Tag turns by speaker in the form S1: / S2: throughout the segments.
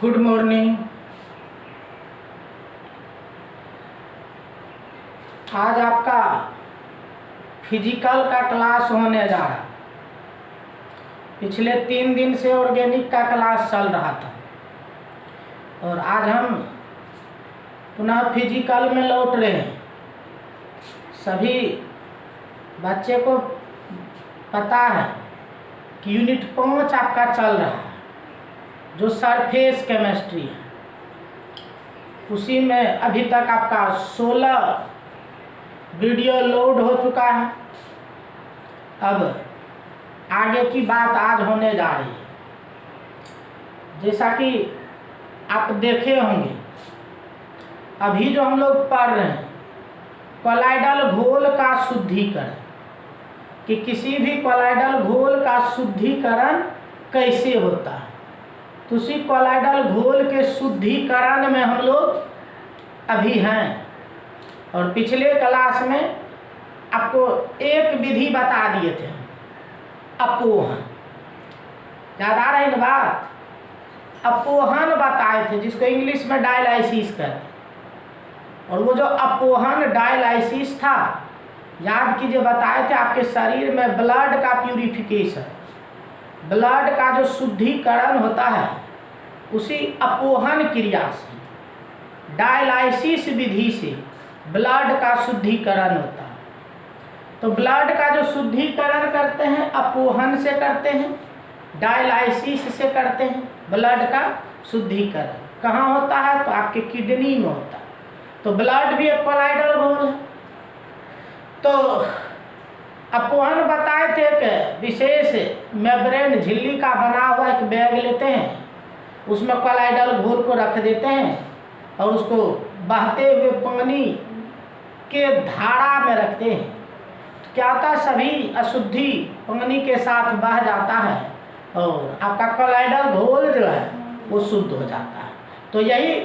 S1: Good morning. आज आपका physical का क्लास होने जा रहा। पिछले 3 दिन से ऑर्गेनिक का क्लास चल रहा था और आज हम पुनः फिजिकल में लौट रहे हैं। सभी बच्चे को पता है कि यूनिट 5 आपका चल रहा है जो सरफेस केमिस्ट्री है। उसी में अभी तक आपका 16 वीडियो लोड हो चुका है। अब आगे की बात आज होने जा रही है। जैसा कि आप देखे होंगे अभी जो हम लोग पढ़ रहे हैं कॉलाइडल घोल का शुद्धिकरण, कि किसी भी कॉलाइडल घोल का शुद्धिकरण कैसे होता है। तो उसी कॉलाइडल घोल के शुद्धिकरण में हम लोग अभी हैं। और पिछले क्लास में आपको एक विधि बता दिए थे, अपोहन। याद आ रही है बात? अपोहन बताए थे जिसको इंग्लिश में डायलाइसिस कहते हैं। और वो जो अपोहन डायलाइसिस था, याद कीजिए, बताए थे आपके शरीर में ब्लड का प्यूरिफिकेशन, ब्लड का जो शुद्धिकरण होता है उसी अपोहन क्रिया से, डायलाइसिस विधि से ब्लड का शुद्धिकरण होता है। तो ब्लड का जो शुद्धिकरण करते हैं अपोहन से करते हैं, डायलाइसिस से करते हैं। ब्लड का शुद्धिकरण कहाँ होता है? तो आपके किडनी में होता है। तो ब्लड भी एक कॉलाइडल घोल है। तो अपोहन बताए थे कि विशेष मेम्ब्रेन झिल्ली का बना हुआ एक बैग लेते हैं, उसमें कॉलाइडल घोल को रख देते हैं और उसको बहते हुए पानी के धारा में रखते हैं। तो क्या होता है, सभी अशुद्धि पानी के साथ बह जाता है और आपका कॉलाइडल घोल जो है वो शुद्ध हो जाता है। तो यही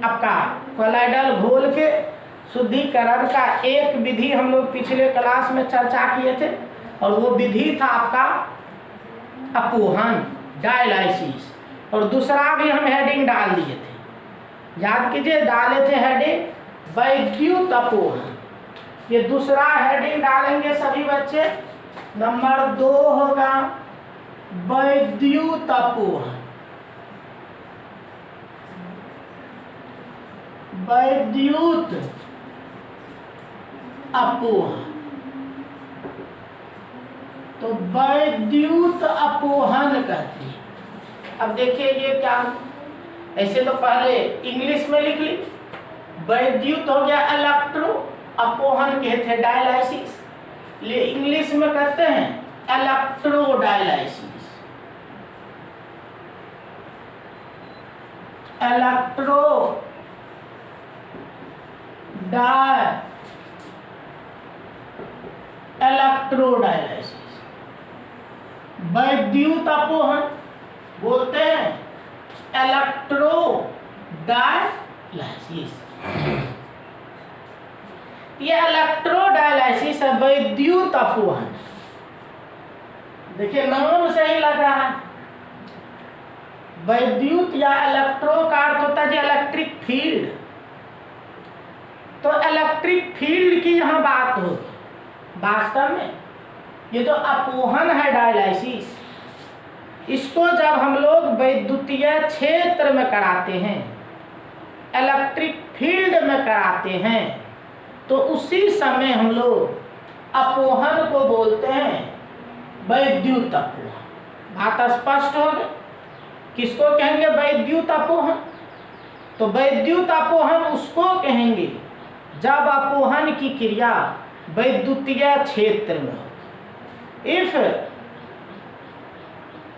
S1: आपका कॉलाइडल घोल के शुद्धिकरण का एक विधि हम लोग पिछले क्लास में चर्चा किए थे और वो विधि था आपका अपोहन, डायलाइसिस। और दूसरा भी हम हेडिंग डाल दिए थे, याद कीजिए, डाले थे हेडिंग वैद्युत अपोहन। ये दूसरा हेडिंग डालेंगे सभी बच्चे। नंबर 2 होगा वैद्युत अपोहन। वैद्युत अपोहन। तो वैद्युत अपोहन कहते हैं। अब देखिए ये क्या, ऐसे तो पहले इंग्लिश में लिख ली, वैद्युत हो गया इलेक्ट्रो, अपोहन कहते हैं डायलाइसिस, ले इंग्लिश में कहते हैं इलेक्ट्रो डायलाइसिस। इलेक्ट्रो डायलाइसिस, वैद्युत अपोहन बोलते हैं इलेक्ट्रो डायलाइसिस। ये इलेक्ट्रो डायलाइसिस है, वैद्युत अपोहन। देखिए नाम से ही लग रहा है, वैद्युत या इलेक्ट्रो का अर्थ होता है इलेक्ट्रिक फील्ड। तो इलेक्ट्रिक फील्ड की यहाँ बात होगी। वास्तव में ये जो अपोहन है डायलाइसिस, इसको जब हम लोग वैद्युतीय क्षेत्र में कराते हैं, इलेक्ट्रिक फील्ड में कराते हैं, तो उसी समय हम लोग अपोहन को बोलते हैं वैद्युत अपोहन। बात स्पष्ट हो गई? किसको कहेंगे वैद्युत अपोहन? तो वैद्युत अपोहन उसको कहेंगे जब अपोहन की क्रिया वैद्युतीय क्षेत्र में हो। If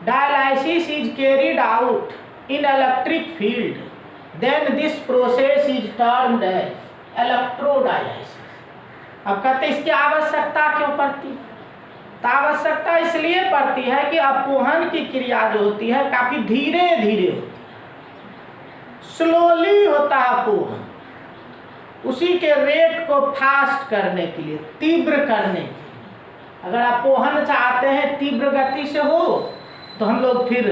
S1: dialysis is carried out in electric field, then this process is termed as electrodialysis. अब कहते इसकी आवश्यकता क्यों पड़ती? तो आवश्यकता इसलिए पड़ती है कि अपोहन की क्रिया जो होती है काफी धीरे धीरे होती है, स्लोली होता है अपोहन। उसी के रेट को फास्ट करने के लिए, तीव्र करने के लिए, अगर अपोहन चाहते हैं तीव्र गति से हो तो हम लोग फिर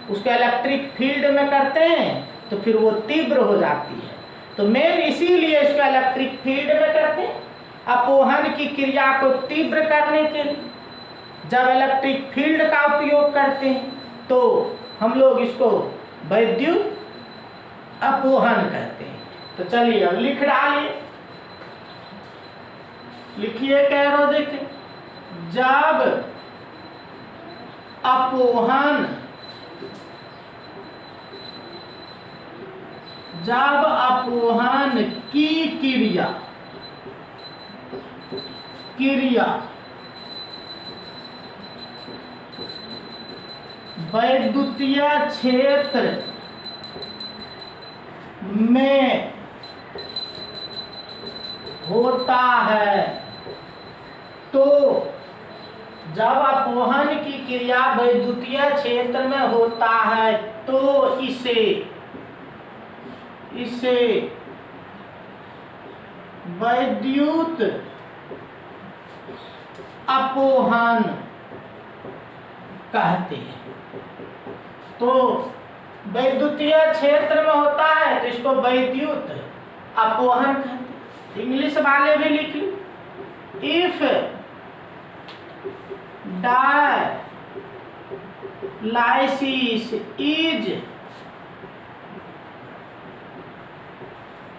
S1: उसको इलेक्ट्रिक फील्ड में करते हैं तो फिर वो तीव्र हो जाती है। तो मेन इसीलिए इसको इलेक्ट्रिक फील्ड में करते हैं, अपोहन की क्रिया को तीव्र करने के लिए। जब इलेक्ट्रिक फील्ड का उपयोग करते हैं तो हम लोग इसको वैद्युत अपोहन कहते हैं। तो चलिए अब लिख डालिए, लिखिए कैरो देखें। जब अपोहन की क्रिया वैद्युतीय क्षेत्र में होता है, तो जब अपोहन की क्रिया वैद्युतीय क्षेत्र में होता है तो इसे वैद्युत अपोहन कहते हैं। तो वैद्युतीय क्षेत्र में होता है तो इसको वैद्युत अपोहन कहते हैं। इंग्लिश वाले भी लिख ली, if dialysis is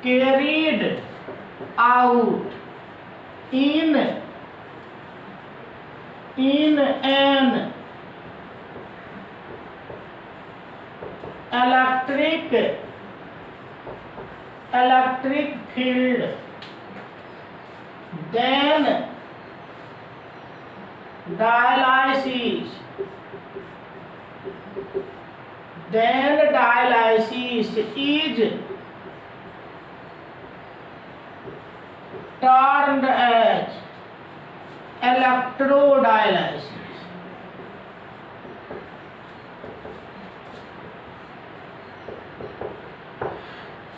S1: carried out in an electric field, then dialysis is termed as electrodialysis।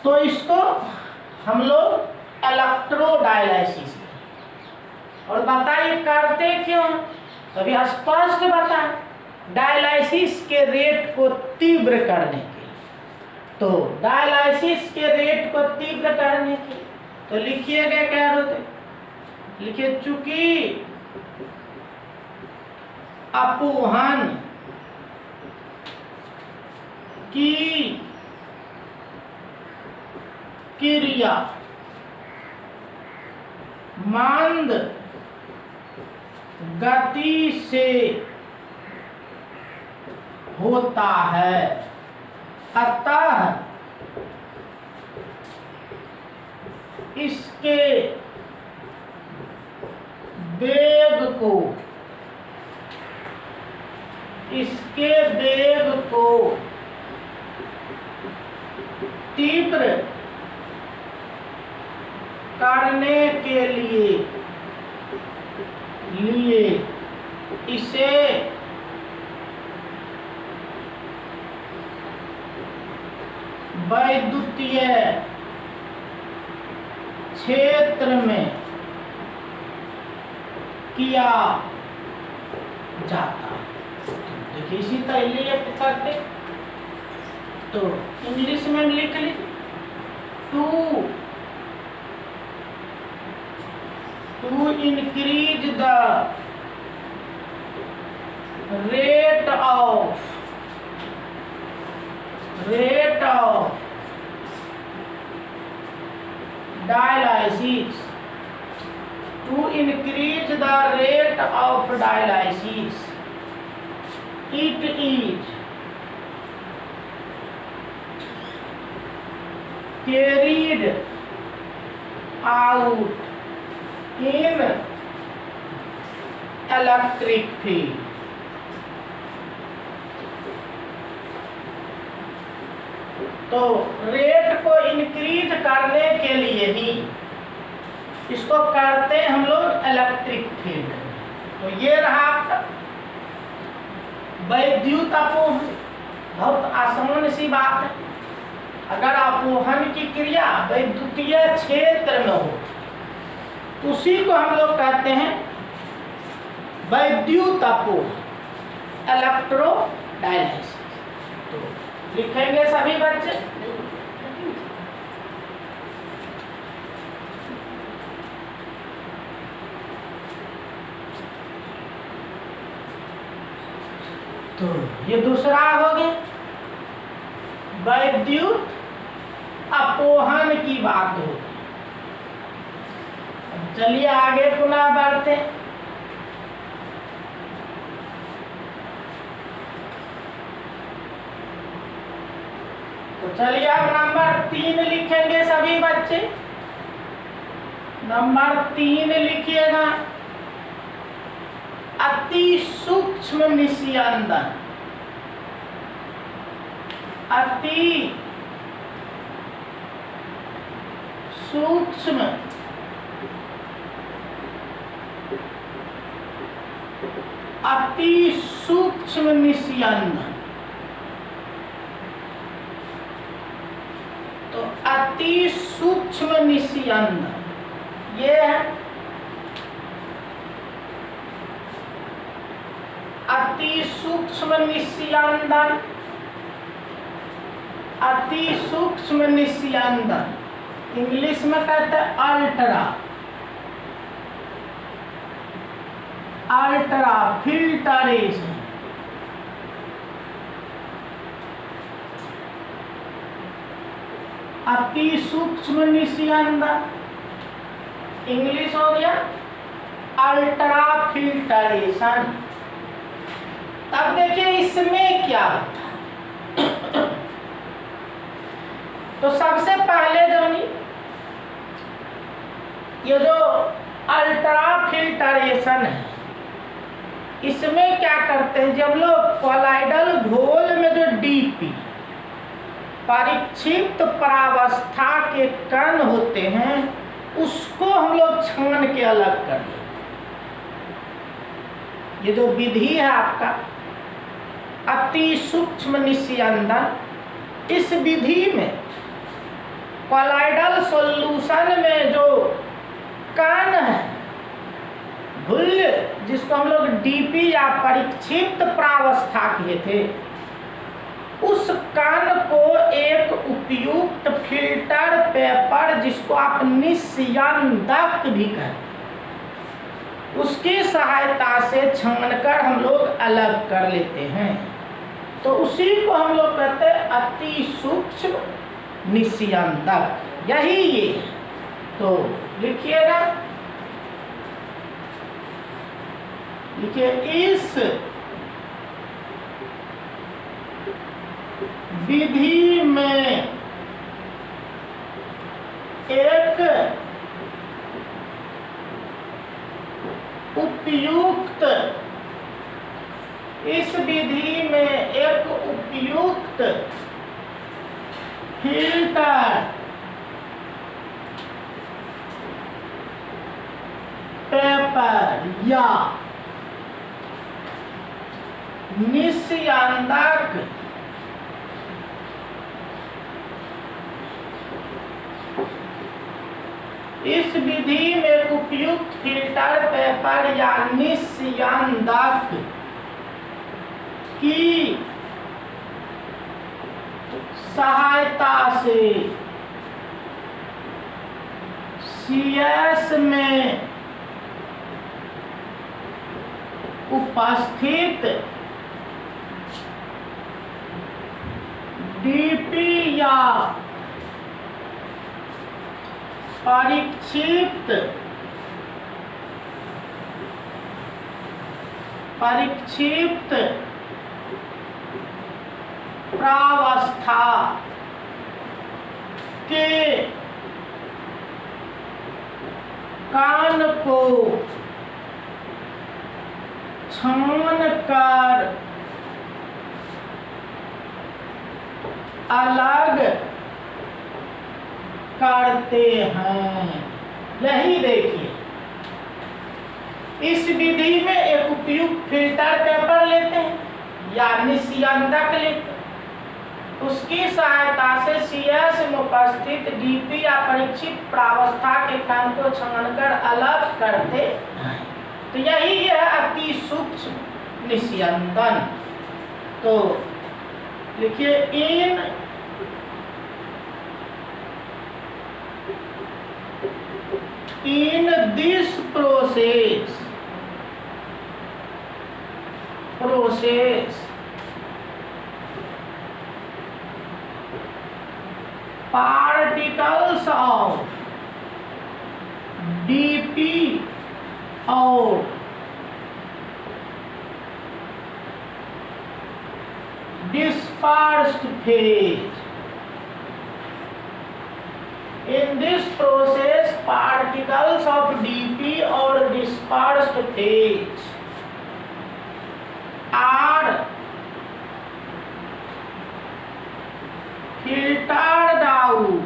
S1: तो इसको हम लोग इलेक्ट्रोडायलाइसिस, और बताइए करते क्यों, तभी स्पष्ट बताएं। डायलाइसिस के रेट को तीव्र करने के लिए, तो डायलाइसिस के रेट को तीव्र करने के लिए तो लिखिएगा क्या होते, लिखिए चूंकि अपोहन की क्रिया मंद गति से होता है, अतः इसके वेग को तीव्र करने के लिए इसे वैद्युतीय क्षेत्र में किया जाता है। देखिए इसी तरह करते तो इंग्लिश में लिख ली, to increase the rate of dialysis, to increase the rate of dialysis, it is carried out in electric field। तो रेट को इंक्रीज करने के लिए ही इसको करते हैं हम लोग इलेक्ट्रिक फील्ड। तो ये रहा आपका वैद्युत अपोहन, बहुत आसान सी बात है। अगर अपोहन की क्रिया वैद्युतीय क्षेत्र में हो उसी को हम लोग कहते हैं वैद्युत अपोहन, इलेक्ट्रोडायलाइसिस। लिखेंगे सभी बच्चे। तो ये दूसरा हो गया, वैद्युत अपोहन की बात हो। चलिए आगे पुनः बढ़ते। तो चलिए अब नंबर 3 लिखेंगे सभी बच्चे। नंबर 3 लिखिएगा, अति सूक्ष्म निस्यंदन। अति सूक्ष्म निस्यंदन। तो अति सूक्ष्म निस्यंदन ये है। अति सूक्ष्म निस्यंदन, अति सूक्ष्म निस्यंदन इंग्लिश में कहते हैं अल्ट्रा फिल्टरेशन। अति सूक्ष्म निस्यंदन इंग्लिश हो गया अल्ट्रा फिल्टरेशन। अब देखिए इसमें क्या होता है। तो सबसे पहले जो ये जो अल्ट्रा फिल्टरेशन है, इसमें क्या करते हैं, जब लोग कोलाइडल घोल में जो डीपी परिक्षिप्त परावस्था के कण होते हैं उसको हम लोग छान के अलग कर लेते। ये जो विधि है आपका अति सूक्ष्म निस्यंदन, इस विधि में कोलाइडल सॉल्यूशन में जो कण है घुल, जिसको हम लोग डीपी या परिक्षिप्त प्रावस्था कहे थे, उस कण को एक उपयुक्त फिल्टर पेपर, जिसको आप निस्यंदक भी कहते, उसकी सहायता से छानकर हम लोग अलग कर लेते हैं। तो उसी को हम लोग कहते हैं अति सूक्ष्म निस्यंदक। यही ये। तो लिखिएगा, लिखिए इस विधि में एक उपयुक्त, इस विधि में एक उपयुक्त फिल्टर पेपर या निस्यंदक इस विधि में एक उपयुक्त फिल्टर पेपर या निस्यंदक की सहायता से CS में उपस्थित डीपी या परिक्षिप्त प्रावस्था के कण को छान कर अलग करते हैं। यही देखिए, इस विधि में एक उपयुक्त फिल्टर पेपर लेते हैं या निस्यंदक लेते हैं, उसकी सहायता से CS में उपस्थित डीपी या परिक्षिप्त प्रावस्था के कण को छानकर अलग करते हैं। तो यही है अति सूक्ष्म निस्यंदन। तो लिखिए in this process particles of dp और dispersed phase. In this process, particles of dp or dispersed phase are filtered out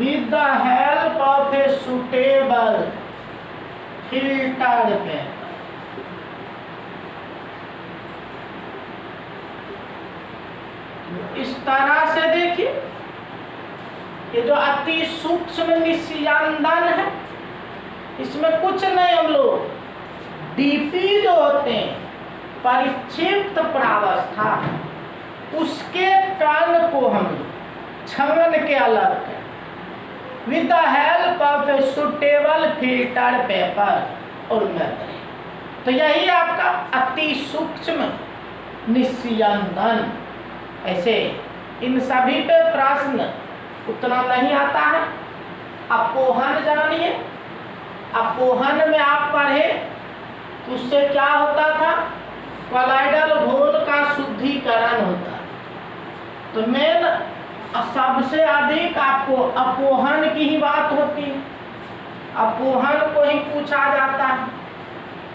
S1: with the help of a suitable filtered paper. इस तरह से देखिए, ये जो अति सूक्ष्म निस्यंदन है, इसमें कुछ नहीं, हम लोग डीपी जो होते हैं परिक्षिप्त प्रावस्था, उसके कण को हम छमन के अलग करें with the help of a suitable filter paper और मेथड। तो यही आपका अति सूक्ष्म निस्यंदन। ऐसे इन सभी पे प्रश्न उतना नहीं आता है। अपोहन जानिए, अपोहन में आप पढ़े तो उससे क्या होता था, कॉलाइडल घोल का शुद्धिकरण होता। तो मेन सबसे अधिक आपको अपोहन की ही बात होती है, अपोहन को ही पूछा जाता है।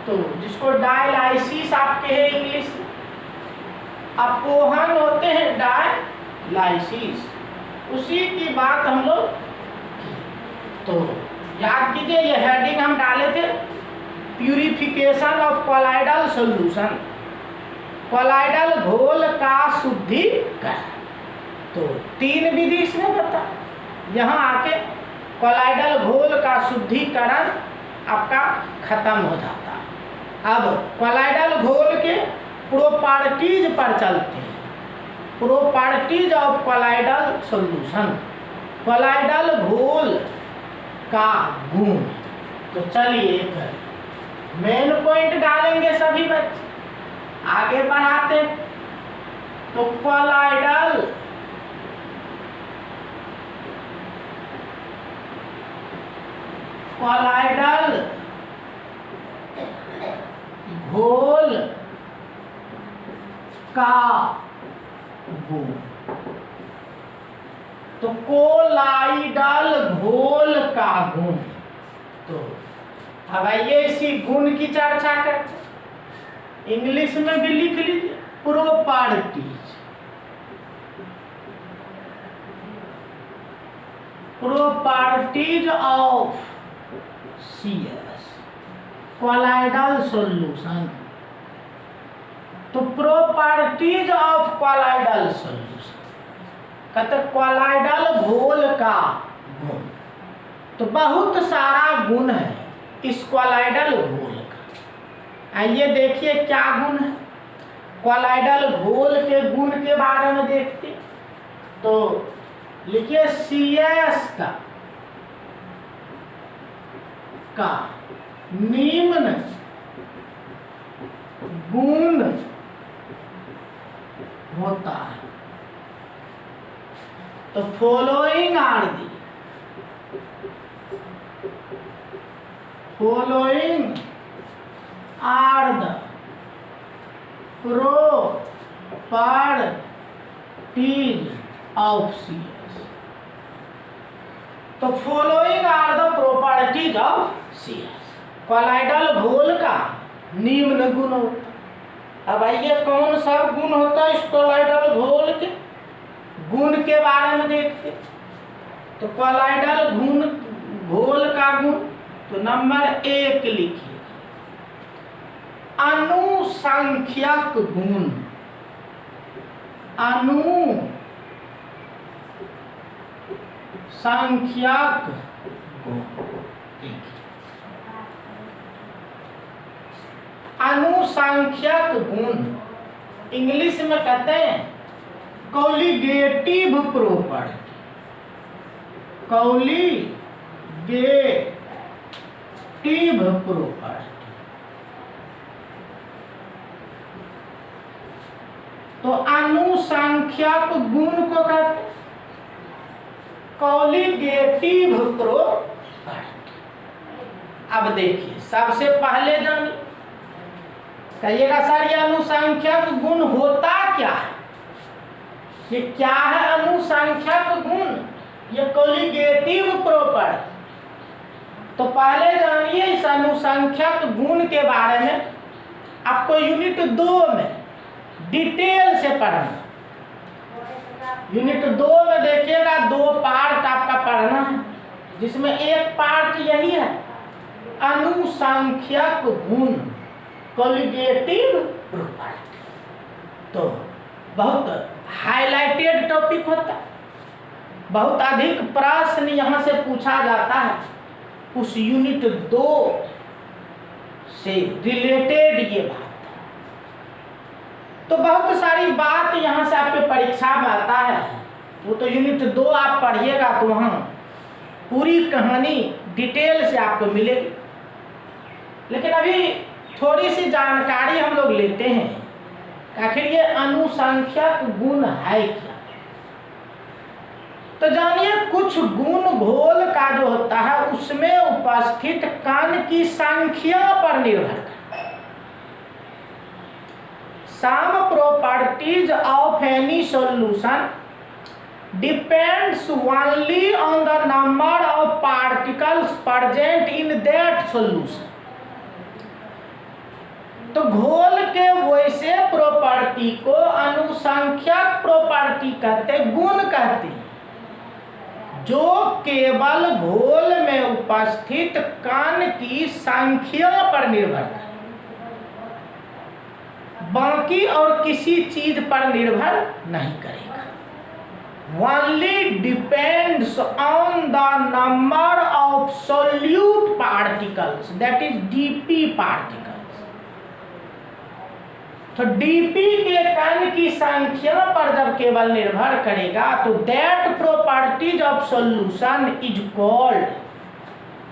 S1: तो जिसको डायलाइसिस आपके है इंग्लिश में, अपोहन होते हैं डायलाइसिस, उसी की बात हम लोग। तो याद कीजिए, ये हेडिंग हम डाले थे, प्यूरिफिकेशन ऑफ कॉलाइडल सॉल्यूशन, कॉलाइडल घोल का शुद्धिकरण। तो 3 विधि इसने बता, यहाँ आके कॉलाइडल घोल का शुद्धिकरण आपका खत्म हो जाता। अब कॉलाइडल घोल के प्रॉपर्टीज पर चलते हैं। प्रॉपर्टीज ऑफ कॉलाइडल सॉल्यूशन, कॉलाइडल घोल का गुण। तो चलिए मेन पॉइंट डालेंगे सभी बच्चे, आगे बढ़ाते। तो कॉलाइडल घोल का गुण। तो कोलाइडल घोल का गुण। तो अब आइए इसी गुण की चर्चा करते। इंग्लिश में भी लिख लीजिए, प्रॉपर्टीज ऑफ CS कॉलाइडल सॉल्यूशन। तो प्रॉपर्टीज ऑफ कॉलाइडल सॉल्यूशन कहते कॉलाइडल घोल का गुण। तो बहुत सारा गुण है इस कॉलाइडल घोल का। आइए देखिए क्या गुण है कॉलाइडल घोल के गुण के बारे में देखते। तो लिखिए CS का निम्न गुण होता है। तो following are the properties of CS। तो following are the properties of CS, colloidal घोल का निम्न गुण होता। अब आइए कौन सा गुण होता है इस कॉलाइडल घोल के गुण के बारे में देखते। तो कॉलाइडल घोल का गुण, तो नंबर 1 लिखिए, अनुसंख्यक गुण, अनुसंख्यक गुण। अनुसंख्यक गुण इंग्लिश में कहते हैं कॉलिगेटिव प्रॉपर्टी, कॉलिगेटिव प्रॉपर्टी। तो अनुसंख्यक गुण को कहते हैं कॉलिगेटिव प्रॉपर्टी। अब देखिए, सबसे पहले जानिए, कहिएगा सर ये अनुसंख्यक गुण होता क्या है? ये क्या है अनुसंख्यक गुण? ये कॉलिगेटिव प्रॉपर्टी। तो पहले जानिए इस अनुसंख्यक गुण के बारे में। आपको यूनिट 2 में डिटेल से पढ़ना। यूनिट 2 में देखिएगा 2 पार्ट आपका पढ़ना है, जिसमें एक पार्ट यही है अनुसंख्यक गुण, कॉलिगेटिव प्रॉपर्टी। तो बहुत हाईलाइटेड टॉपिक होता है, बहुत अधिक प्रश्न यहाँ से पूछा जाता है। उस यूनिट 2 से रिलेटेड ये बात है। तो बहुत सारी बात यहाँ से आपके परीक्षा में आता है। वो तो यूनिट 2 आप पढ़िएगा तो वहाँ पूरी कहानी डिटेल से आपको मिलेगी। लेकिन अभी थोड़ी सी जानकारी हम लोग लेते हैं, आखिर ये अनुसंख्यक गुण है क्या। तो जानिए, कुछ गुण घोल का जो होता है उसमें उपस्थित कण की संख्या पर निर्भर करता है। Some properties of any solution depends only on the number of particles present in that solution. तो घोल के वैसे प्रॉपर्टी को अनुसंख्यक प्रॉपर्टी कहते, गुण कहते हैं, जो केवल घोल में उपस्थित कण की संख्या पर निर्भर करते, बाकी और किसी चीज पर निर्भर नहीं करेगा। Only depends on the number of solute particles, that is dp particles। तो dp के कण की संख्या पर जब केवल निर्भर करेगा तो that properties of solution is called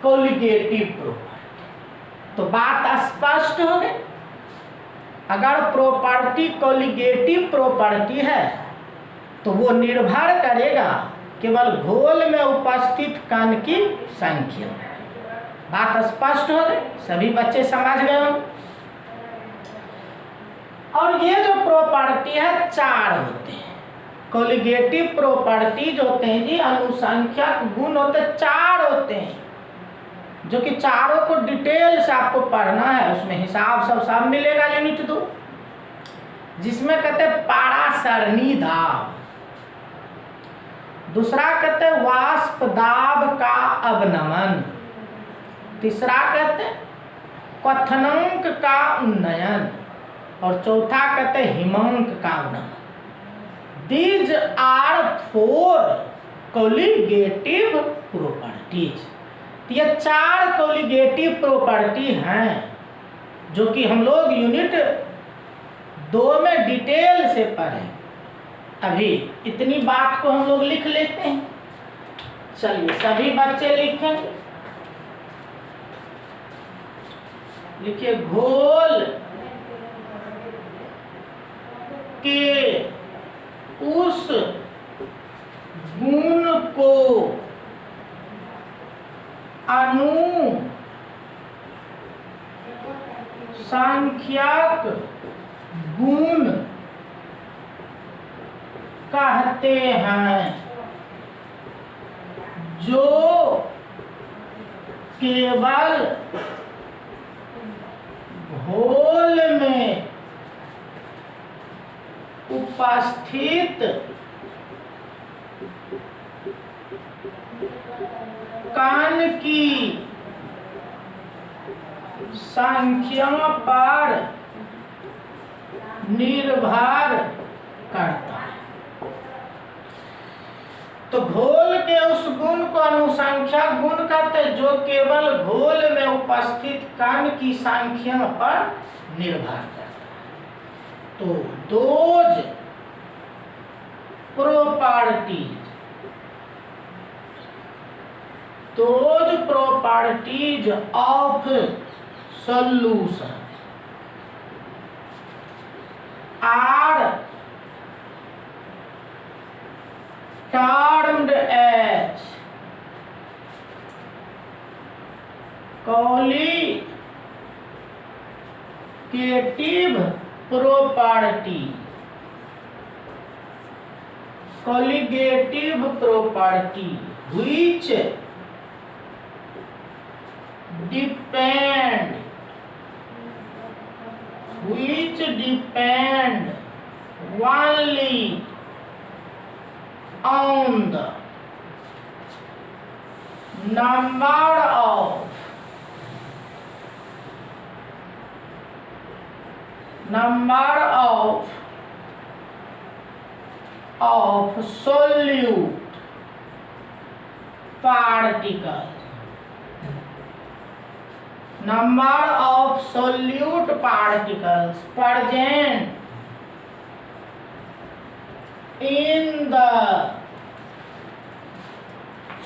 S1: colligative property। तो बात स्पष्ट हो गई। अगर प्रॉपर्टी कॉलिगेटिव प्रॉपर्टी है तो वो निर्भर करेगा केवल घोल में उपस्थित कण की संख्या। बात स्पष्ट हो गई, सभी बच्चे समझ गए होंगे। और ये जो प्रॉपर्टी है 4 होते हैं। कॉलिगेटिव प्रॉपर्टी जो होते हैं जी, अनुसंख्यक गुण होते 4 होते हैं, जो कि चारों को डिटेल से आपको पढ़ना है। उसमें हिसाब सब मिलेगा यूनिट 2, जिसमें कहते हैं पारासरणी दाब, दूसरा कहते हैं वाष्प दाब का अवनमन, तीसरा कहते हैं क्वथनांक का उन्नयन, और चौथा कहते हैं हिमांक का अवनमन। These are 4 colligative properties। ये 4 कॉलिगेटिव प्रॉपर्टी हैं जो कि हम लोग यूनिट 2 में डिटेल से पढ़ें। अभी इतनी बात को हम लोग लिख लेते हैं। चलिए सभी बच्चे लिखेंगे। लिखिए, घोल के उस गुण को अनुसंख्यक गुण कहते हैं, जो केवल घोल में उपस्थित कण की संख्या पर निर्भर करता है। तो घोल के उस गुण को अनुसंख्या गुण कहते हैं जो केवल घोल में उपस्थित कण की संख्या पर निर्भर करता है। तो those properties of solution are termed as colligative property which depend only on the number of solute particles present in the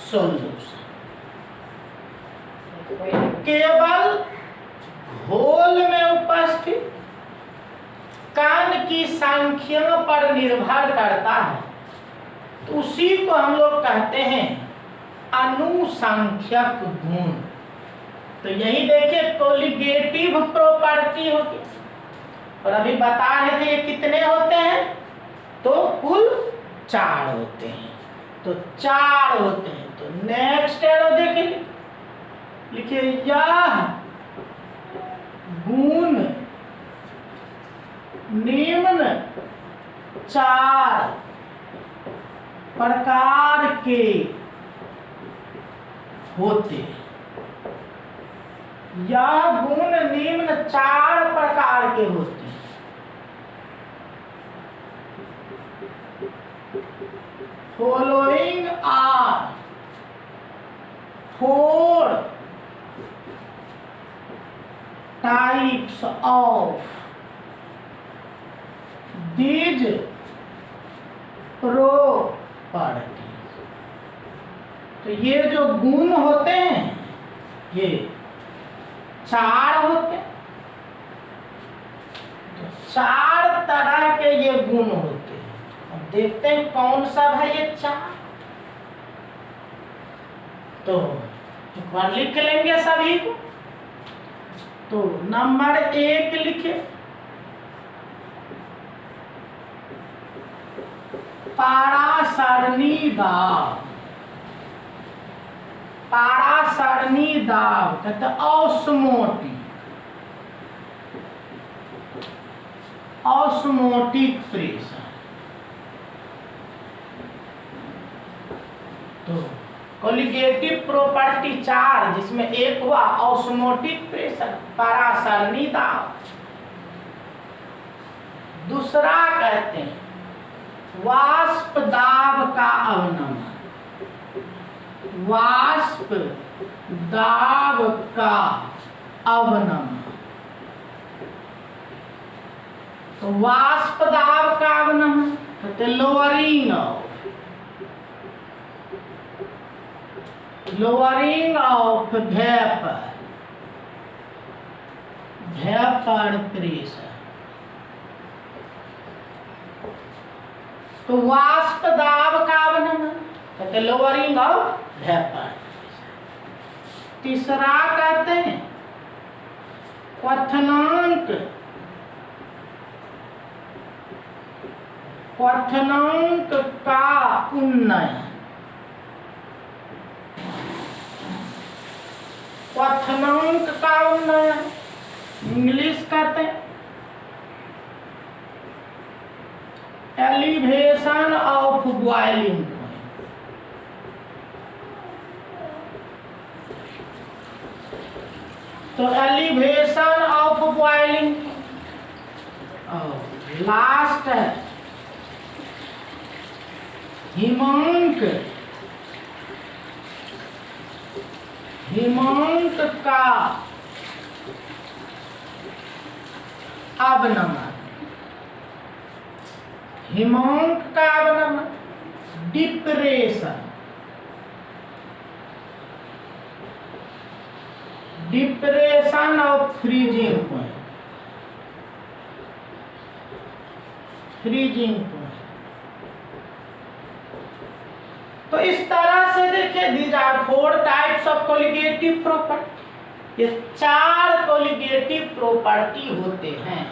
S1: solution। केवल घोल में उपस्थित कण की संख्या पर निर्भर करता है, तो उसी को हम लोग कहते हैं अनुसंख्यक गुण। तो यही देखिए कोलिगेटिव प्रॉपर्टी होती है। और अभी बता रहे थे ये कितने होते हैं, तो कुल 4 होते हैं। तो 4 होते हैं। तो नेक्स्ट एरो देखिए, लिखिए यह गुण निम्न 4 प्रकार के होते हैं। यह गुण निम्न 4 प्रकार के होते हैं। Following are 4 types of these properties। तो ये जो गुण होते हैं ये 4 होते हैं। तो 4 तरह के ये गुण होते हैं। अब देखते हैं कौन सा है ये 4। तो एक बार लिख लेंगे सभी को। तो नंबर 1 लिखे, पारासरणी दाब। पारासरणी दाब कहते ऑस्मोटिक प्रेशर। तो कोलिगेटिव प्रॉपर्टी 4 जिसमें एक हुआ ऑस्मोटिक प्रेशर, पारासरणी दाब। दूसरा कहते हैं वाष्प दाब का अवनमन। वाष्प दाब का अवनमन। तो वाष्प दाब का अवनमन कहते लोअरिंग ऑफ वेपर प्रेशर। तो वाष्प दाब का अवनमन कहते लोअरिंग ऑफ वेपर। तीसरा कहते हैं क्वथनांक का उन्नयन। क्वथनांक का उन्नयन इंग्लिश कहते हैं एलिवेशन ऑफ बॉइलिंग पॉइंट। तो एलिवेशन ऑफ बॉइलिंग, और लास्ट है हिमांक, हिमांक का अवनमन, हिमांक का अवनमन, depression, depression of freezing point, freezing point. तो इस तरह से देखिए these are 4 types of colligative property. ये 4 कोलिगेटिव प्रॉपर्टी होते हैं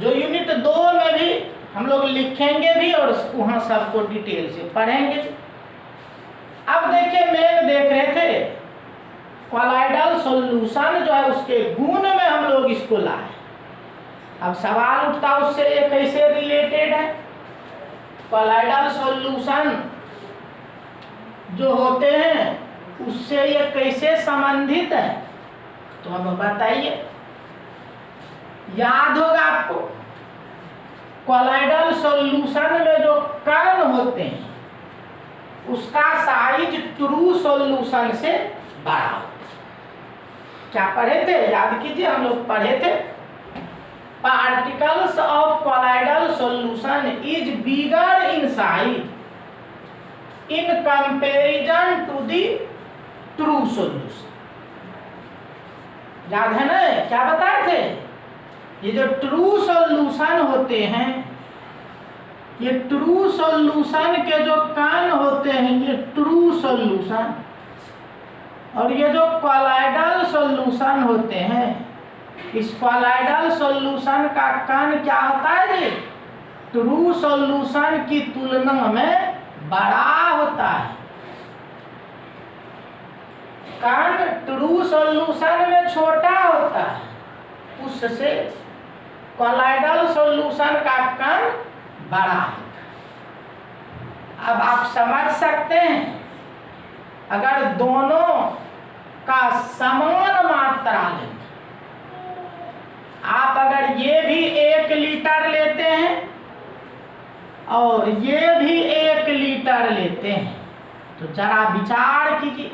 S1: जो यूनिट 2 में भी हम लोग लिखेंगे भी और वहां सबको डिटेल से पढ़ेंगे। अब देखिए मेन देख रहे थे कॉलाइडल सॉल्यूशन जो है उसके गुण में हम लोग इसको लाए। अब सवाल उठता उससे ये कैसे रिलेटेड है, कॉलाइडल सॉल्यूशन जो होते हैं उससे ये कैसे संबंधित है, तो अब बताइए। याद होगा आपको कॉलाइडल सॉल्यूशन में जो कण होते हैं उसका साइज ट्रू सॉल्यूशन से बड़ा होता है। क्या पढ़े थे, याद कीजिए, हम लोग पढ़े थे particles of colloidal solution is bigger in size in comparison to the true solution. याद है ना, क्या बताए थे, ये जो ट्रू सॉल्यूशन होते हैं, ये ट्रू सॉल्यूशन के जो कण होते हैं ये ट्रू सॉल्यूशन, और ये जो कॉलाइडल सॉल्यूशन होते हैं इस कॉलाइडल सॉल्यूशन का कण क्या होता है जी, ट्रू सॉल्यूशन की तुलना में बड़ा होता है। कण ट्रू सॉल्यूशन में छोटा होता है, उससे कॉलाइडल सॉल्यूशन का कण बड़ा होता है। अब आप समझ सकते हैं अगर दोनों का समान मात्रा लें, आप अगर ये भी 1 लीटर लेते हैं और ये भी 1 लीटर लेते हैं तो जरा विचार कीजिए,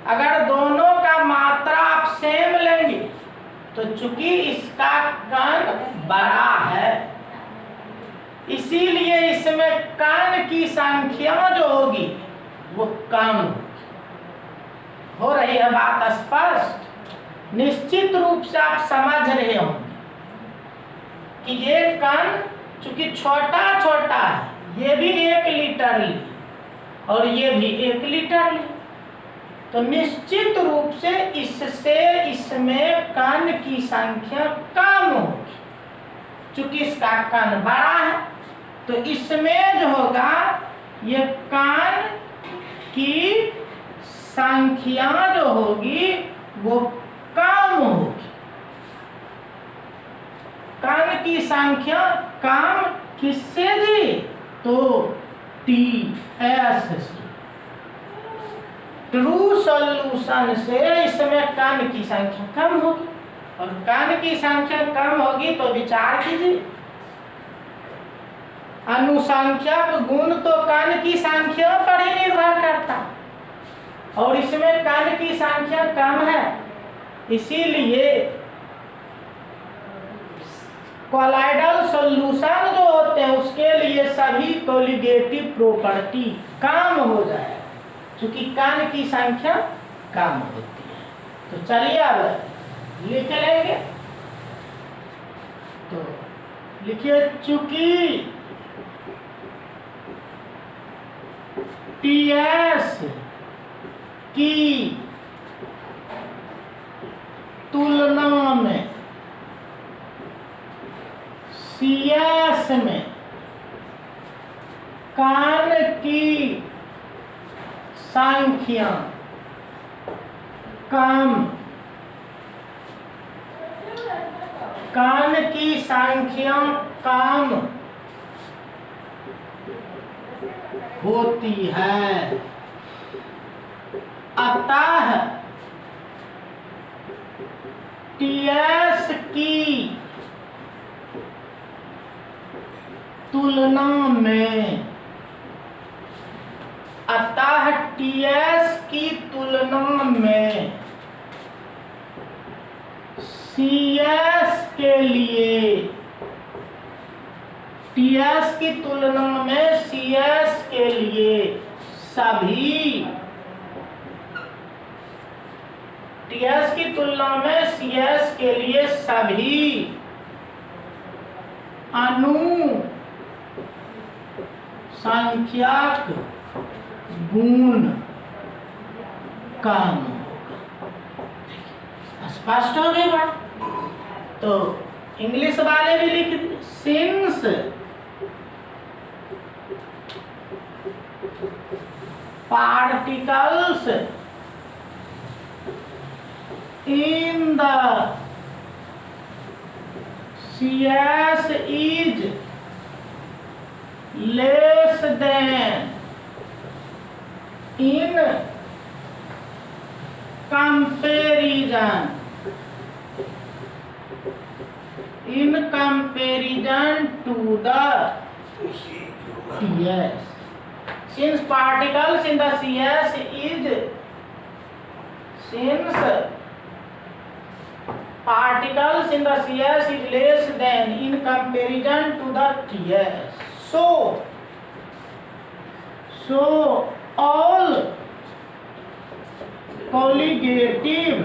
S1: अगर दोनों का मात्रा आप सेम लेंगे तो चूंकि इसका कण बड़ा है इसीलिए इसमें कण की संख्या जो होगी वो कम हो रही है। बात स्पष्ट, निश्चित रूप से आप समझ रहे होंगे कि ये कण चूंकि छोटा छोटा है, ये भी 1 लीटर ली और ये भी 1 लीटर ली, तो निश्चित रूप से इससे इसमें कण की संख्या कम होगी। चूंकि इसका कण बड़ा है तो इसमें जो होगा ये कण की संख्या जो होगी वो कम होगी। कण की संख्या कम किससे जी, तो TS से, ट्रू सॉल्यूशन से इसमें कण की संख्या कम होगी, और कण की संख्या कम होगी तो विचार कीजिए अनुसंख्यक गुण तो कण की संख्या पर ही निर्भर करता, और इसमें कण की संख्या कम है, इसीलिए कॉलाइडल सॉल्यूशन जो होते हैं उसके लिए सभी कोलिगेटिव प्रॉपर्टी कम हो जाए क्योंकि कण की संख्या कम होती है। तो चलिए अब लिख लेंगे, तो लिखिए चूंकि TS की तुलना में CS में कण की संख्या कम, कण की संख्या कम होती है, अतः टीएस की तुलना में, अतः टीएस की तुलना में सीएस के लिए, टीएस की तुलना में सीएस के लिए सभी, टीएस की तुलना में सीएस के लिए सभी अनुसंख्यक गुण कम होगा। स्पष्ट हो गई बात। तो इंग्लिश वाले भी लिख दिए, since particles in the CS is less than in comparison to the TS. Since particles in the CS is particles in the CS is less than in comparison to the TS. So all colligative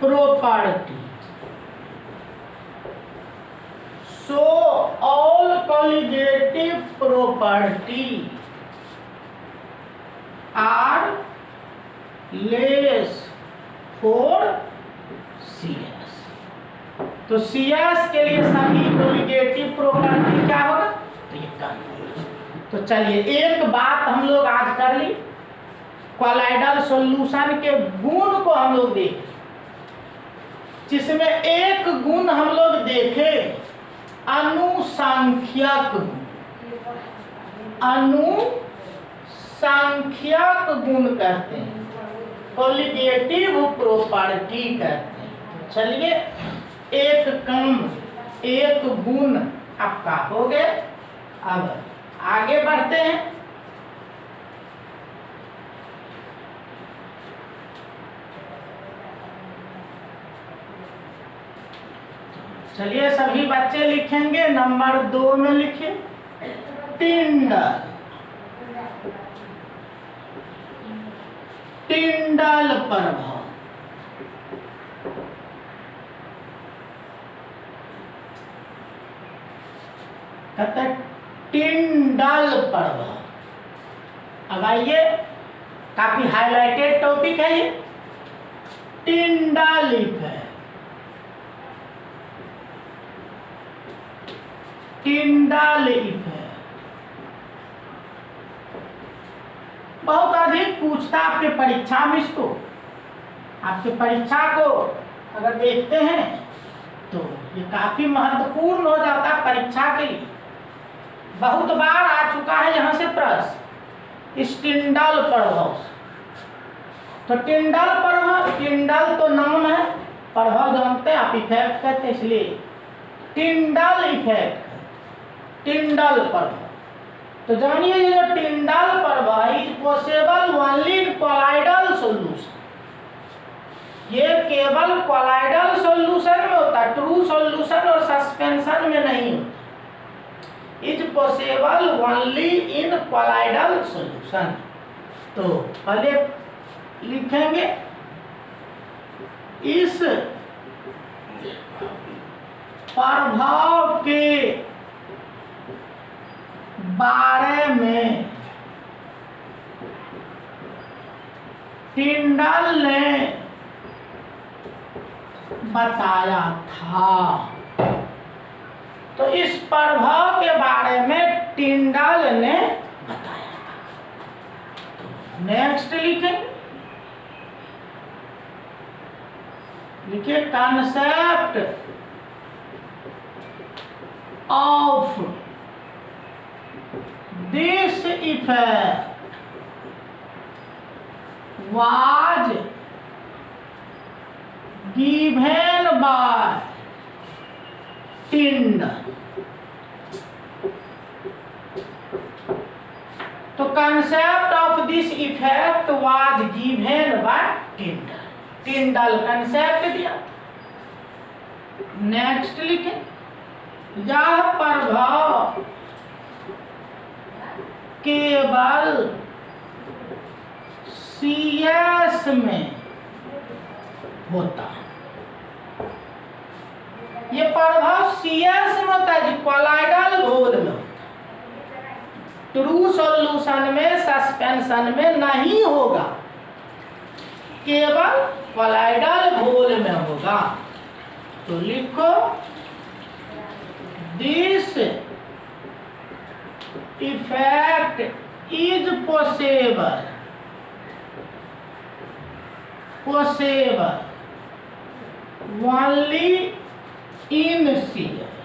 S1: property. So all colligative property are less for CS. तो CS के लिए सभी colligative property क्या होगा? तो ये कम होगा। तो चलिए एक बात हम लोग आज कर ली, कोलाइडल सॉल्यूशन के गुण को हम लोग देखें, जिसमें एक गुण हम लोग देखे अनुसंख्यक गुण, अनुसंख्यक गुण कहते हैं, कोलिगेटिव प्रॉपर्टी कहते हैं। चलिए एक कम एक गुण आपका हो गए। अब आगे बढ़ते हैं। चलिए सभी बच्चे लिखेंगे, नंबर 2 में लिखिए टिंडल, टिंडल प्रभाव। कहते टिंडल प्रभाव। अब आइए, काफी हाईलाइटेड टॉपिक है ये, टिंडल इफेक्ट। टिंडल इफेक्ट बहुत अधिक पूछता आपके परीक्षा में। इसको आपके परीक्षा को अगर देखते हैं तो ये काफी महत्वपूर्ण हो जाता है परीक्षा के लिए। बहुत बार आ चुका है यहाँ से प्रश्न इस टिंडल प्रभाव। तो टिंडल प्रभाव, टिंडल तो नाम है, प्रभाव जानते हैं आप, इफेक्ट कहते हैं, इसलिए टिंडल इफेक्ट, टिंडल प्रभाव। तो जानिए ये जो टिंडल प्रभाव is possible only in colloidal solution. ये केवल कोलाइडल सॉल्यूशन में होता है, ट्रू सॉल्यूशन और सस्पेंशन में नहीं होता। Is possible only in colloidal solution. तो पहले लिखेंगे इस प्रभाव के बारे में टिंडल ने बताया था। तो इस प्रभाव के बारे में टिंडल ने बताया था। नेक्स्ट लिखें, लिखिए concept of this effect was given by Tyndall। तो concept of this effect was given by Tyndall। Tyndall concept दिया। नेक्स्ट लिखे, यह प्रभाव केवल CS में होता है। ये प्रभाव CS में होता है जी, कोलाइडल घोल में होता है। ट्रू सॉल्यूशन में, सस्पेंशन में नहीं होगा, केवल कोलाइडल घोल में होगा। तो लिखो, this effect is possible only in CS।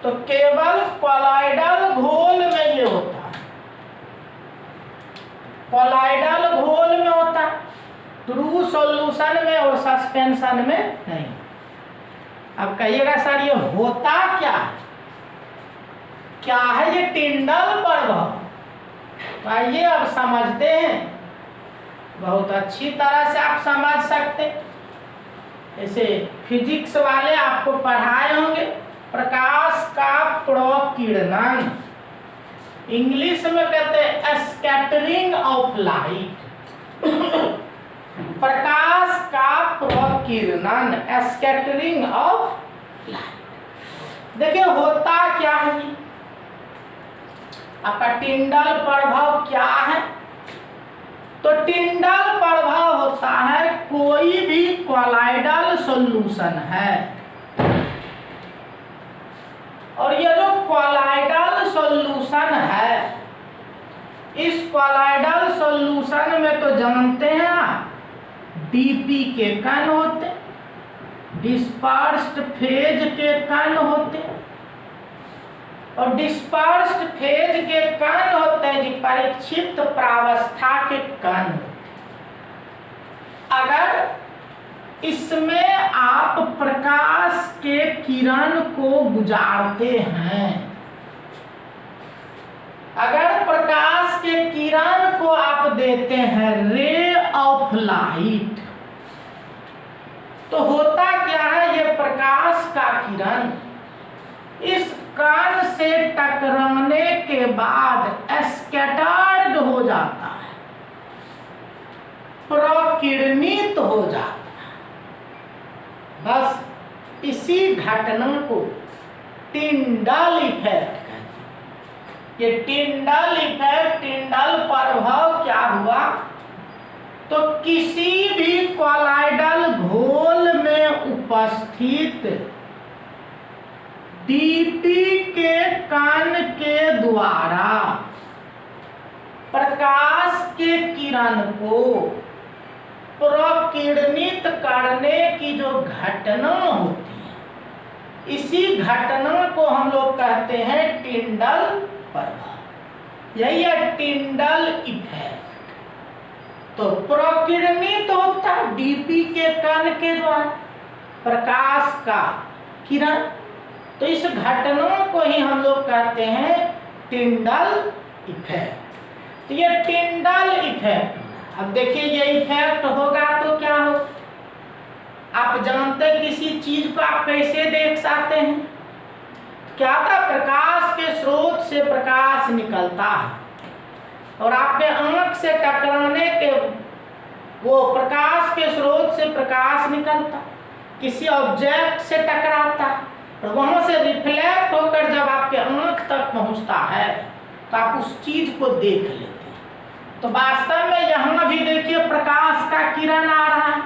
S1: तो केवल कोलाइडल घोल में ये होता है, कोलाइडल घोल में होता है, ट्रू सॉल्यूशन में और सस्पेंशन में नहीं। अब कहिएगा सर ये होता क्या है, क्या है ये टिंडल प्रभाव? तो आइए अब समझते हैं। बहुत अच्छी तरह से आप समझ सकते हैं। जैसे फिजिक्स वाले आपको पढ़ाए होंगे प्रकाश का प्रकीर्णन, इंग्लिश में कहते हैं स्कैटरिंग ऑफ लाइट। प्रकाश का प्रकीर्णन, स्कैटरिंग ऑफ लाइट। देखिए होता क्या है, आपका टिंडल प्रभाव क्या है? तो टिंडल प्रभाव होता है कोई भी कोलाइडल सॉल्यूशन है, और ये जो कोलाइडल सॉल्यूशन है, इस कोलाइडल सॉल्यूशन में तो जानते हैं आप डीपी के कण होते, डिस्पर्स्ड फेज के कण होते, और डिस्पर्स्ड फेज के कण होते हैं जी परिक्षिप्त प्रावस्था के कण होते। अगर इसमें आप प्रकाश के किरण को गुजारते हैं, अगर प्रकाश के किरण को आप देते हैं रे ऑफ लाइट, तो होता क्या है, ये प्रकाश का किरण इस कण से टकराने के बाद स्कैटर्ड हो जाता है, प्रकीर्णित हो जाता है। बस इसी घटना को टिंडल इफेक्ट कहते हैं। ये टिंडल इफेक्ट, टिंडल प्रभाव क्या हुआ? तो किसी भी कोलाइडल घोल में उपस्थित डीपी के कण के द्वारा प्रकाश के किरण को प्रकीर्णित करने की जो घटना होती है, इसी घटना को हम लोग कहते हैं टिंडल प्रभाव। यही है टिंडल इफेक्ट। तो प्रकीर्णित होता है डीपी के कण के द्वारा प्रकाश का किरण, तो इस घटना को ही हम लोग कहते हैं टिंडल इफेक्ट। तो ये टिंडल इफेक्ट। अब देखिए ये इफेक्ट होगा तो क्या हो, आप जानते हैं किसी चीज को आप कैसे देख सकते हैं? क्या था, प्रकाश के स्रोत से प्रकाश निकलता है और आपके आंख से टकराने के वो प्रकाश के स्रोत से प्रकाश निकलता, किसी ऑब्जेक्ट से टकराता और वहां से रिफ्लेक्ट होकर जब आपके आंख तक पहुंचता है तो आप उस चीज को देख लेते हैं। तो वास्तव में यहाँ भी देखिए प्रकाश का किरण आ रहा है,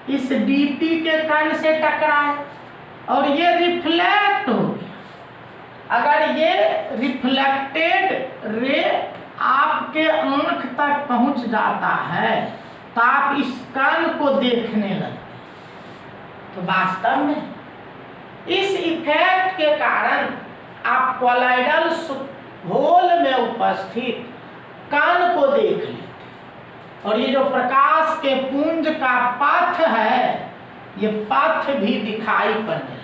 S1: इस डीपी के कण से टकराए और ये रिफ्लेक्ट हो गया। अगर ये रिफ्लेक्टेड रे आपके आंख तक पहुंच जाता है तो आप इस कण को देखने लगते। तो वास्तव में इस इफेक्ट के कारण आप कोलाइडल घोल में उपस्थित कण को देख लेते, और ये जो प्रकाश के पुंज का पथ है ये पथ भी दिखाई पड़ने लगा।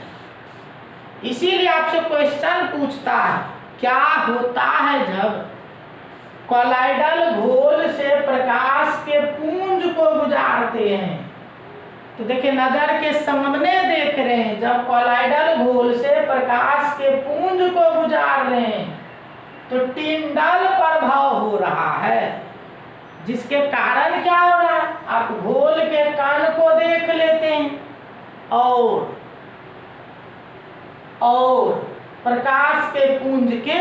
S1: इसीलिए आपसे क्वेश्चन पूछता है, क्या होता है जब कॉलाइडल घोल से प्रकाश के पुंज को गुजारते हैं? तो देखिए, नजर के सामने देख रहे हैं, जब कॉलाइडल घोल से प्रकाश के पुंज को गुजार रहे हैं तो टिंडल प्रभाव हो रहा है, जिसके कारण क्या हो रहा है, आप घोल के कण को देख लेते हैं और प्रकाश के पुंज के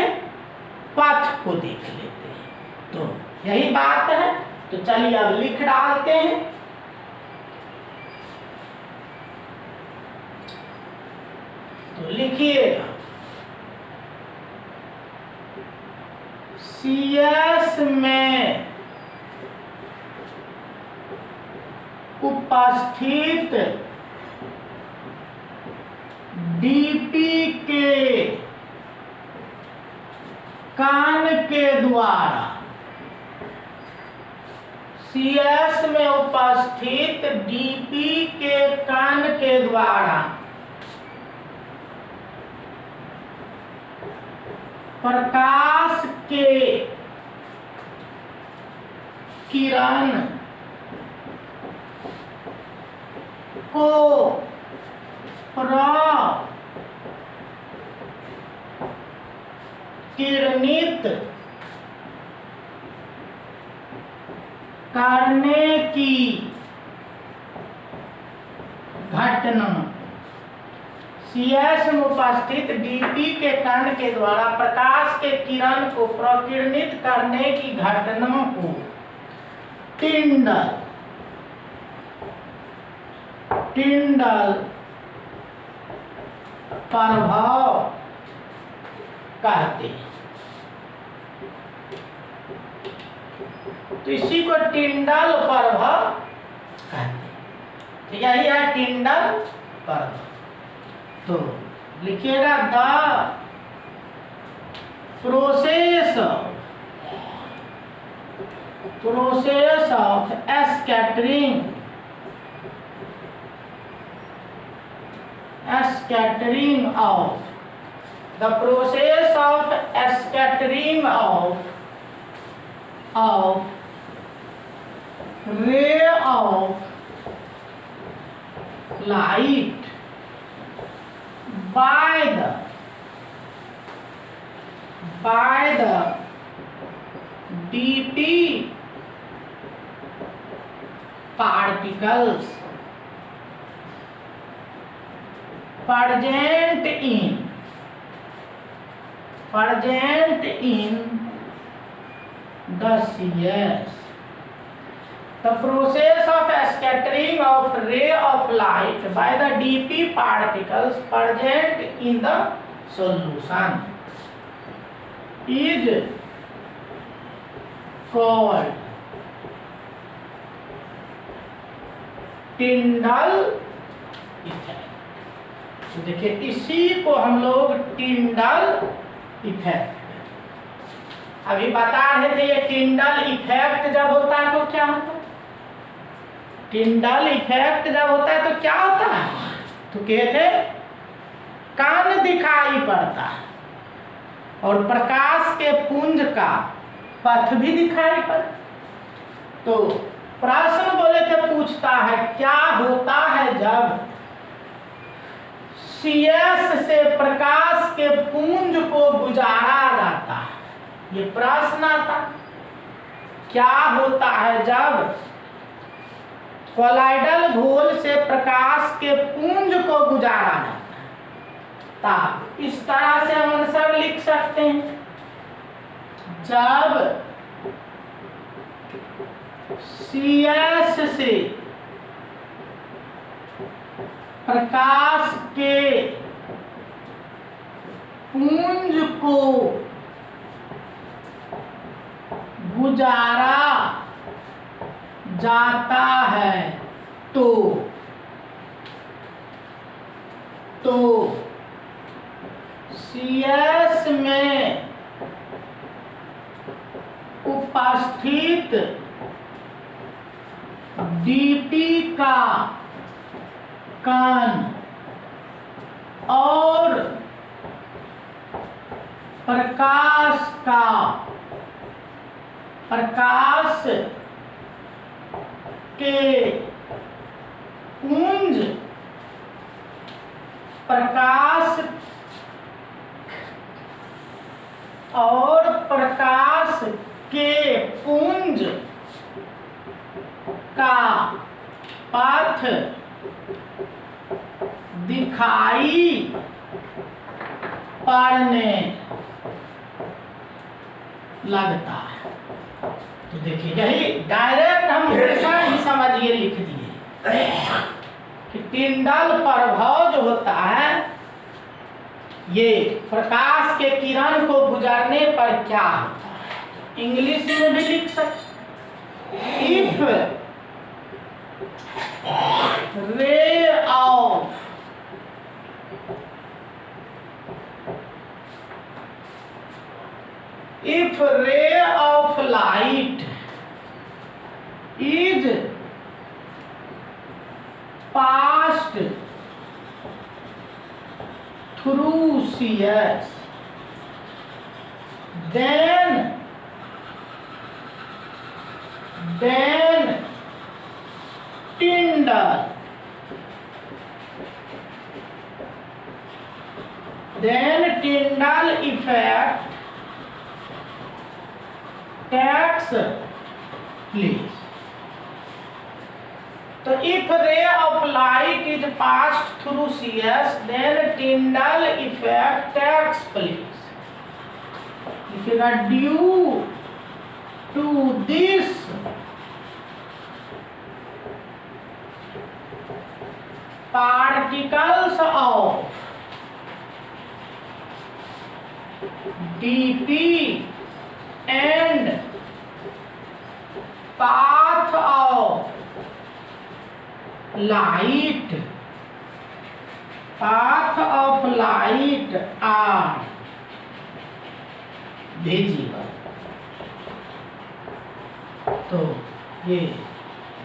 S1: पथ को देख लेते हैं। तो यही बात है। तो चलिए अब लिख डालते हैं। तो लिखिएगा, CS में उपस्थित DP के कण के द्वारा, CS में उपस्थित DP के कण के द्वारा प्रकाश के किरण को किरणित करने की घटना, CS में उपस्थित DP के कण के द्वारा प्रकाश के किरण को प्रकिरणित करने की घटना को टिंडल प्रभाव कहते हैं। तो इसी को टिंडल प्रभाव कहते हैं। तो यही है टिंडल प्रभाव। तो लिखिएगा, the process of scattering of ray of light by the DP particles present in the CS. The process of scattering of ray of light by the DP particles present in the solution is called Tyndall effect. तो देखिए, इसी को हम लोग Tyndall effect, अभी बता रहे थे। ये टिंडल इफेक्ट जब होता है तो क्या होता है? टिंडल इफेक्ट जब होता है तो क्या होता है? तो कहते कण दिखाई पड़ता है और प्रकाश के पुंज का पथ भी दिखाई पड़ता। तो प्रश्न बोले थे, पूछता है क्या होता है जब CS से प्रकाश के पुंज को गुजारा जाता है? ये प्रश्न आता, क्या होता है जब कॉलाइडल घोल से प्रकाश के पुंज को गुजारा जाता है? इस तरह से हम आंसर लिख सकते हैं, जब CS से प्रकाश के पुंज को गुजारा जाता है तो CS में उपस्थित DP का कण और प्रकाश के पुंज प्रकाश के पुंज का पथ दिखाई पड़ने लगता है। तो देखिए यही डायरेक्ट हम ऐसा ही समझिए लिख दिए कि टिंडल प्रभाव जो होता है ये प्रकाश के किरण को गुजरने पर क्या होता है, इंग्लिश में भी लिख सकते। If ray of light is passed through CS, then Tyndall effect takes place. So if ray of light is passed through CS, then Tyndall effect takes place. लिखेगा due to this particles of dp and path of light are visible। तो ये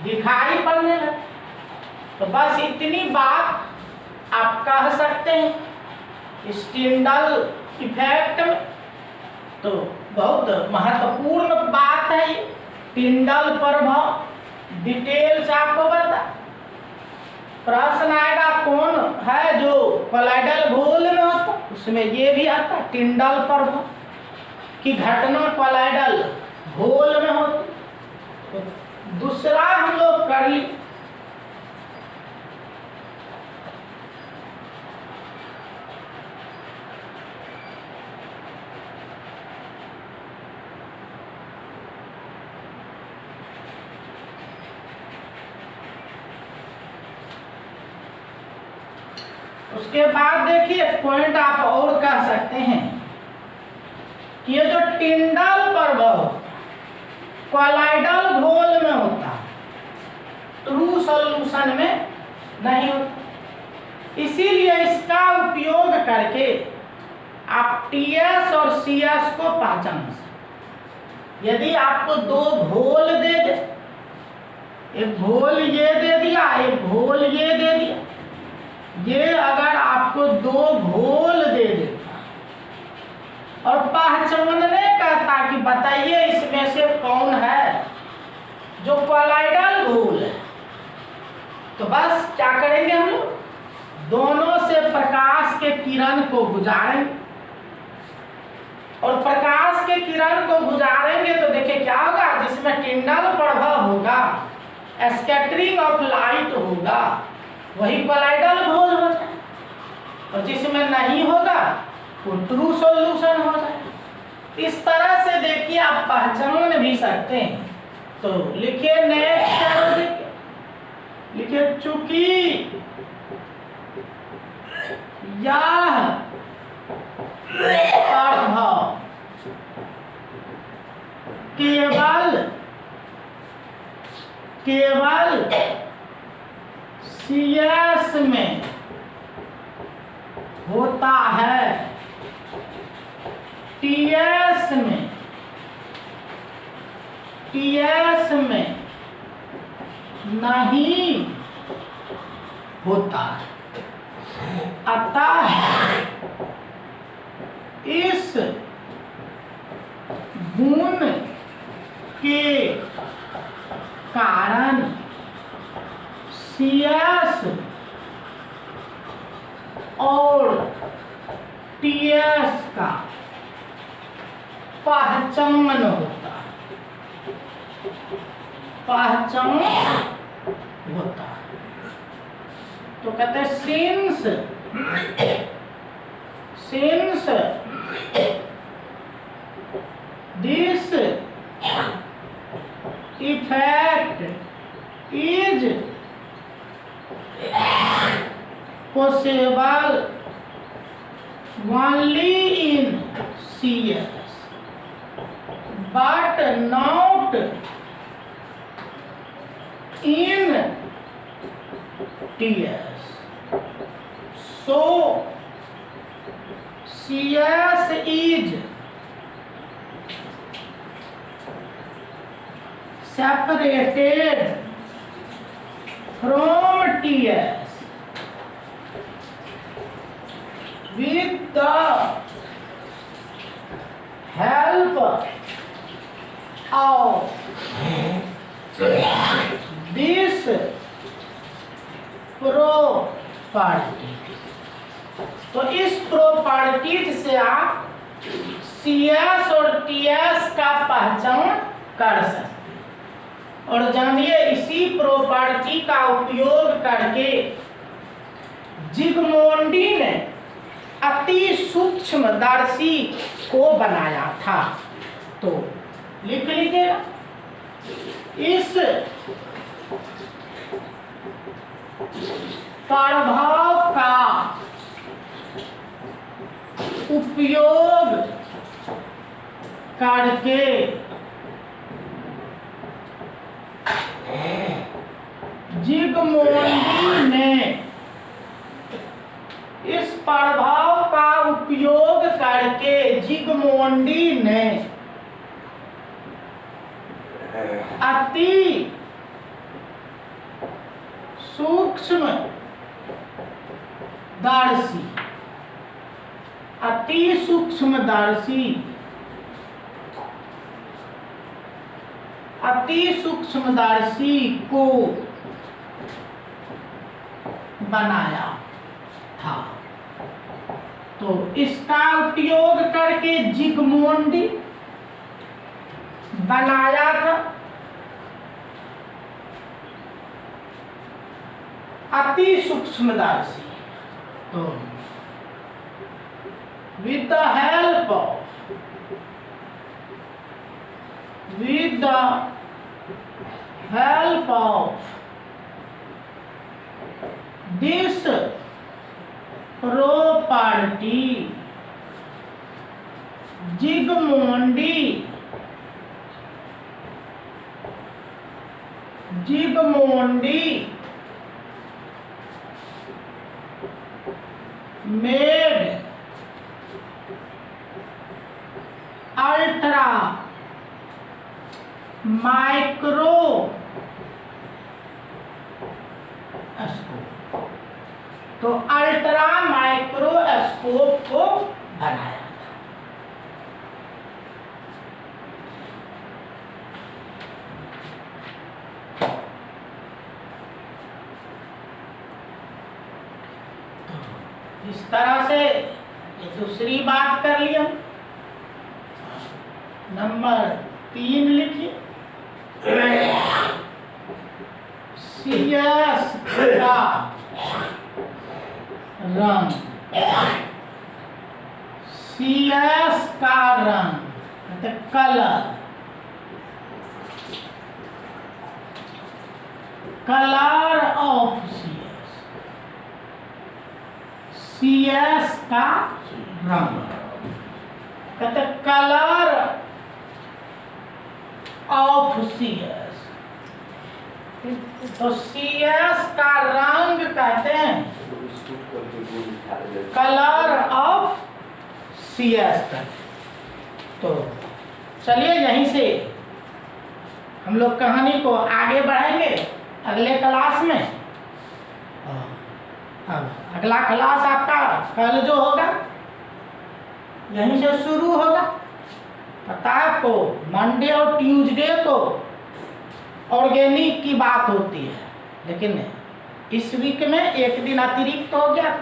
S1: दिखाई पड़ने लगे। तो बस इतनी बात आप कह सकते हैं इस टिंडल इफेक्ट में। तो बहुत महत्वपूर्ण बात है ये टिंडल प्रभाव। डिटेल से आपको बता प्रश्न आएगा कौन है जो कोलाइडल घोल में होता, उसमें ये भी आता टिंडल प्रभाव की घटना कोलाइडल घोल में होती। तो दूसरा हम लोग कर ली उसके बाद देखिए पॉइंट आप और कह सकते हैं कि ये जो टिंडल प्रभाव कोलाइडल घोल में होता है, ट्रू सॉल्यूशन में नहीं होता। इसीलिए इसका उपयोग करके आप टीएस और सीएस को पहचान सकते। यदि आपको दो घोल दे दे, एक घोल ये दे दिया, एक घोल ये दे दिया, ये अगर आपको दो घोल दे देता और पहचानने कहता कि बताइए इसमें से कौन है जो कोलाइडल घोल है, तो बस क्या करेंगे हम लोग दोनों से प्रकाश के किरण को गुजारेंगे और प्रकाश के किरण को गुजारेंगे तो देखिए क्या होगा, जिसमें टिंडल प्रभाव होगा, स्कैटरिंग ऑफ लाइट होगा, वही कोलाइडल घोल हो जाए, और जिसमें नहीं होगा वो ट्रू सॉल्यूशन हो जाए। इस तरह से देखिए आप पहचान भी सकते हैं। तो लिखिए नेक्स्ट, लिखिए चूंकि यह प्रभाव केवल सीएस में होता है, टीएस में नहीं होता है। अतः इस गुण के कारण CS और TS का पहचान होता है, पहचान होता है। तो कहते हैं since this effect is possible only in CS but not in TS. So CS is separated from TS with the help of this property. तो इस प्रॉपर्टीज से आप CS और TS का पहचान कर सकते हैं। और जानिए इसी प्रॉपर्टी का उपयोग करके जिगमोंडी ने अति सूक्ष्मदर्शी को बनाया था। तो लिख लीजिएगा, इस प्रभाव का उपयोग करके जिगमोंडी ने इस प्रभाव का उपयोग करके जिगमोंडी ने अति सूक्ष्मदर्शी अति सूक्ष्मदर्शी को बनाया था। तो इसका उपयोग करके जिगमोंडी बनाया था अति सूक्ष्मदर्शी। तो with the help of this property जिगमोंडी made ultra microscope. तो अल्ट्रा माइक्रोस्कोप को बनाया था। तो इस तरह से दूसरी बात कर लिया। नंबर 3 लिखिए, CS का रंग, CS का रंग कलर, कलर ऑफ CS का रंग कहते कलर ऑफ CS। तो CS का रंग कहते हैं कलर ऑफ CS का। तो चलिए यहीं से हम लोग कहानी को आगे बढ़ाएंगे अगले क्लास में। अब अगला क्लास आपका कल जो होगा यहीं से शुरू होगा। पता है आपको, मंडे और ट्यूसडे को ऑर्गेनिक की बात होती है, लेकिन इस वीक में एक दिन अतिरिक्त हो गया।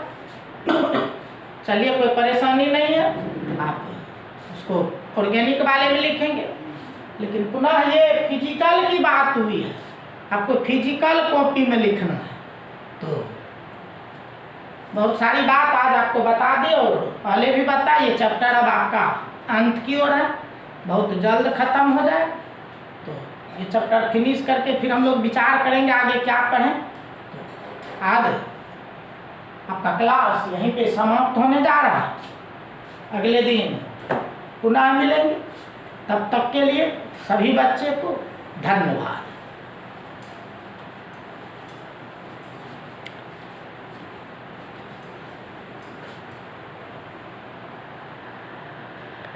S1: चलिए, कोई परेशानी नहीं है, आप उसको ऑर्गेनिक वाले में लिखेंगे। लेकिन पुनः ये फिजिकल की बात हुई है, आपको फिजिकल कॉपी में लिखना है। तो बहुत सारी बात आज आपको बता दी, और पहले भी बताइए, चैप्टर अब आपका अंत की ओर है, बहुत जल्द खत्म हो जाए। तो ये चैप्टर फिनिश करके फिर हम लोग विचार करेंगे आगे क्या पढ़ें। तो आज आपका क्लास यहीं पे समाप्त होने जा रहा है। अगले दिन पुनः मिलेंगे, तब तक के लिए सभी बच्चे को धन्यवाद।